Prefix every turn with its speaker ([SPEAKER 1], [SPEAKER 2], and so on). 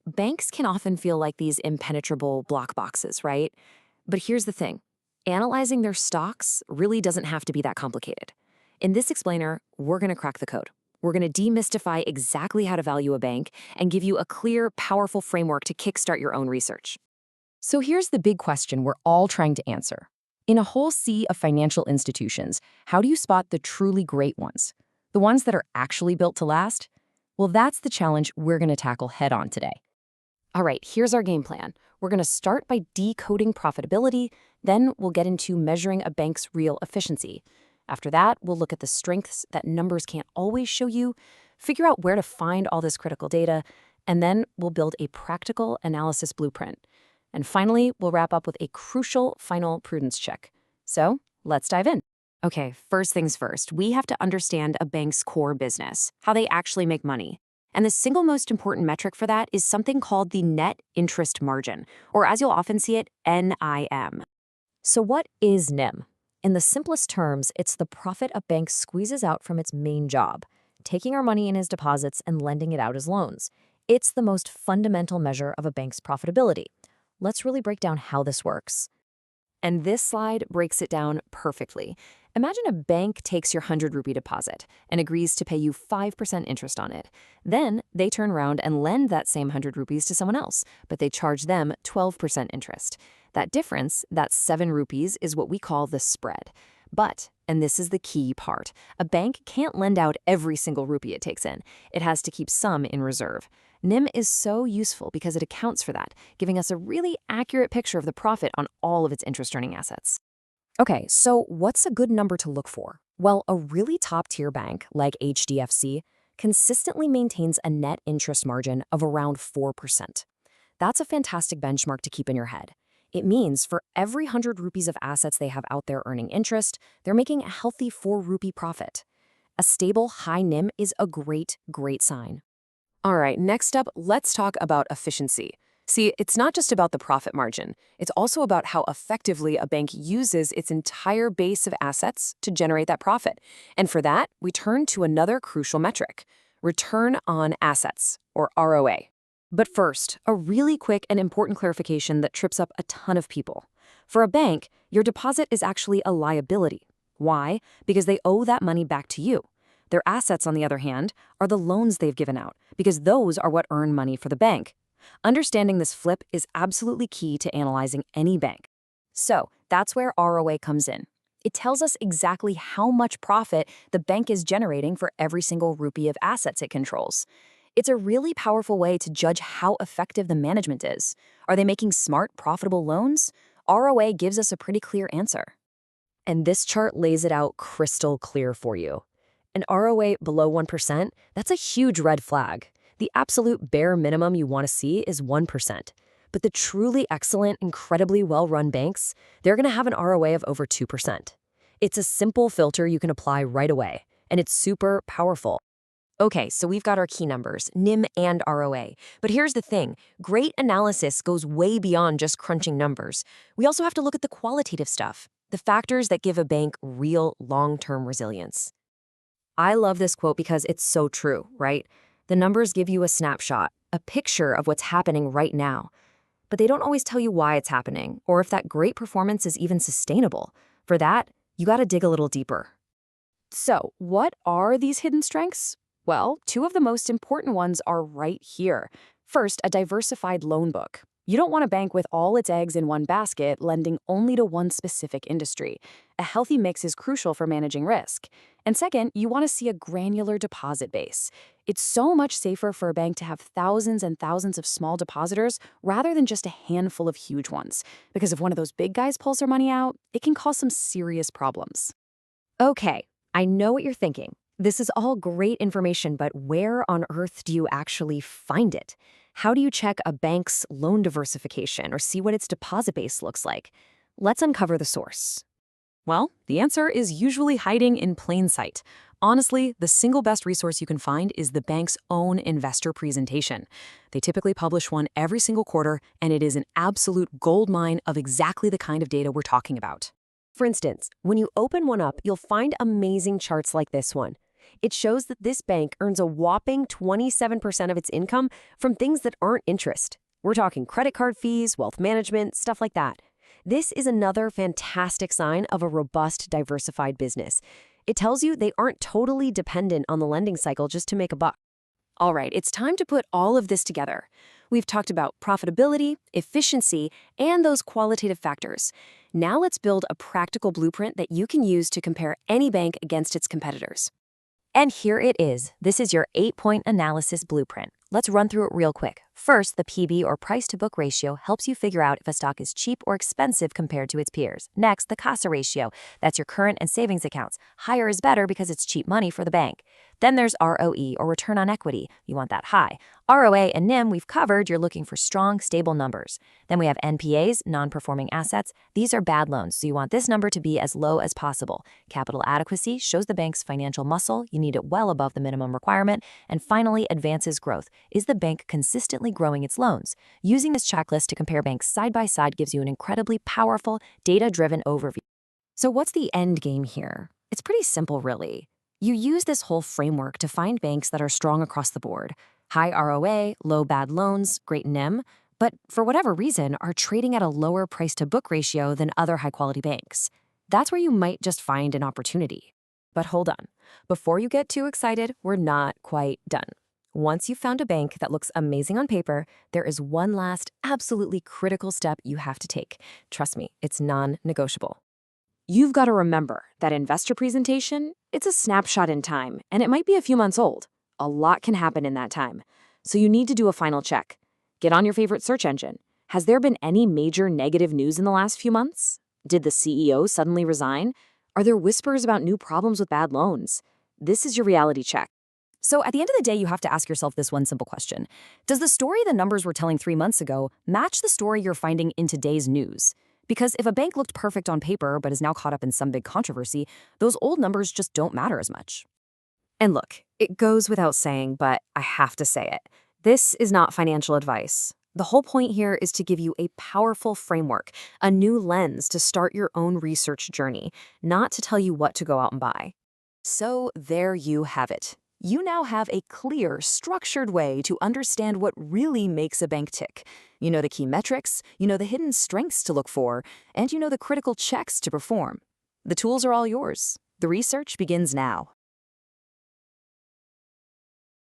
[SPEAKER 1] Banks can often feel like these impenetrable block boxes, right? But here's the thing. Analyzing their stocks really doesn't have to be that complicated. In this explainer, we're going to crack the code. We're going to demystify exactly how to value a bank and give you a clear, powerful framework to kickstart your own research. So here's the big question we're all trying to answer. In a whole sea of financial institutions, how do you spot the truly great ones? The ones that are actually built to last? Well, that's the challenge we're going to tackle head on today. All right, here's our game plan. We're going to start by decoding profitability, then we'll get into measuring a bank's real efficiency. After that, we'll look at the strengths that numbers can't always show you, figure out where to find all this critical data, and then we'll build a practical analysis blueprint. And finally, we'll wrap up with a crucial final prudence check. So, let's dive in. Okay, first things first, we have to understand a bank's core business, how they actually make money. And the single most important metric for that is something called the net interest margin, or as you'll often see it, NIM. So what is NIM? In the simplest terms, it's the profit a bank squeezes out from its main job, taking our money in as deposits and lending it out as loans. It's the most fundamental measure of a bank's profitability. Let's really break down how this works. And this slide breaks it down perfectly. Imagine a bank takes your 100 rupee deposit and agrees to pay you 5% interest on it. Then they turn around and lend that same 100 rupees to someone else, but they charge them 12% interest. That difference, that 7 rupees, is what we call the spread. But, and this is the key part, a bank can't lend out every single rupee it takes in. It has to keep some in reserve. NIM is so useful because it accounts for that, giving us a really accurate picture of the profit on all of its interest-earning assets. Okay, so what's a good number to look for? Well, a really top-tier bank, like HDFC, consistently maintains a net interest margin of around 4%. That's a fantastic benchmark to keep in your head. It means for every 100 rupees of assets they have out there earning interest, they're making a healthy 4 rupee profit. A stable, high NIM is a great, great sign. All right, next up, let's talk about efficiency. See, it's not just about the profit margin. It's also about how effectively a bank uses its entire base of assets to generate that profit. And for that, we turn to another crucial metric, return on assets, or ROA. But first, a really quick and important clarification that trips up a ton of people. For a bank, your deposit is actually a liability. Why? Because they owe that money back to you. Their assets, on the other hand, are the loans they've given out, because those are what earn money for the bank. Understanding this flip is absolutely key to analyzing any bank. So, that's where ROA comes in. It tells us exactly how much profit the bank is generating for every single rupee of assets it controls. It's a really powerful way to judge how effective the management is. Are they making smart, profitable loans? ROA gives us a pretty clear answer. And this chart lays it out crystal clear for you. An ROA below 1%, that's a huge red flag. The absolute bare minimum you want to see is 1%. But the truly excellent, incredibly well-run banks, they're going to have an ROA of over 2%. It's a simple filter you can apply right away, and it's super powerful. Okay, so we've got our key numbers, NIM and ROA. But here's the thing, great analysis goes way beyond just crunching numbers. We also have to look at the qualitative stuff, the factors that give a bank real long-term resilience. I love this quote because it's so true, right? The numbers give you a snapshot, a picture of what's happening right now. But they don't always tell you why it's happening, or if that great performance is even sustainable. For that, you gotta dig a little deeper. So, what are these hidden strengths? Well, two of the most important ones are right here. First, a diversified loan book. You don't want a bank with all its eggs in one basket, lending only to one specific industry. A healthy mix is crucial for managing risk. And second, you want to see a granular deposit base. It's so much safer for a bank to have thousands and thousands of small depositors rather than just a handful of huge ones. Because if one of those big guys pulls their money out, it can cause some serious problems. Okay, I know what you're thinking. This is all great information, but where on earth do you actually find it? How do you check a bank's loan diversification or see what its deposit base looks like? Let's uncover the source. Well, the answer is usually hiding in plain sight. Honestly, the single best resource you can find is the bank's own investor presentation. They typically publish one every single quarter, and it is an absolute goldmine of exactly the kind of data we're talking about. For instance, when you open one up, you'll find amazing charts like this one.
[SPEAKER 2] It shows that this bank earns a whopping 27% of its income from things that aren't interest. We're talking credit card fees, wealth management, stuff like that. This is another fantastic sign of a robust, diversified business. It tells you they aren't totally dependent on the lending cycle just to make a buck.
[SPEAKER 1] All right, it's time to put all of this together. We've talked about profitability, efficiency, and those qualitative factors. Now let's build a practical blueprint that you can use to compare any bank against its competitors.
[SPEAKER 3] And here it is. This is your 8-point analysis blueprint. Let's run through it real quick. First, the PB or price-to-book ratio helps you figure out if a stock is cheap or expensive compared to its peers. Next, the CASA ratio. That's your current and savings accounts. Higher is better because it's cheap money for the bank. Then there's ROE, or return on equity. You want that high. ROA and NIM we've covered. You're looking for strong, stable numbers. Then we have NPAs, non-performing assets. These are bad loans, so you want this number to be as low as possible. Capital adequacy shows the bank's financial muscle. You need it well above the minimum requirement. And finally, advances growth. Is the bank consistently growing its loans? Using this checklist to compare banks side by side gives you an incredibly powerful, data-driven overview.
[SPEAKER 1] So what's the end game here? It's pretty simple, really. You use this whole framework to find banks that are strong across the board. High ROA, low bad loans, great NIM, but for whatever reason are trading at a lower price-to-book ratio than other high-quality banks. That's where you might just find an opportunity. But hold on. Before you get too excited, we're not quite done. Once you've found a bank that looks amazing on paper, there is one last, absolutely critical step you have to take. Trust me, it's non-negotiable. You've got to remember that investor presentation, it's a snapshot in time, and it might be a few months old. A lot can happen in that time. So you need to do a final check. Get on your favorite search engine. Has there been any major negative news in the last few months? Did the CEO suddenly resign? Are there whispers about new problems with bad loans? This is your reality check.
[SPEAKER 3] So at the end of the day, you have to ask yourself this one simple question. Does the story the numbers were telling 3 months ago match the story you're finding in today's news? Because if a bank looked perfect on paper but is now caught up in some big controversy, those old numbers just don't matter as much.
[SPEAKER 1] And look, it goes without saying, but I have to say it. This is not financial advice. The whole point here is to give you a powerful framework, a new lens to start your own research journey, not to tell you what to go out and buy.
[SPEAKER 3] So there you have it. You now have a clear, structured way to understand what really makes a bank tick. You know the key metrics, you know the hidden strengths to look for, and you know the critical checks to perform. The tools are all yours. The research begins now.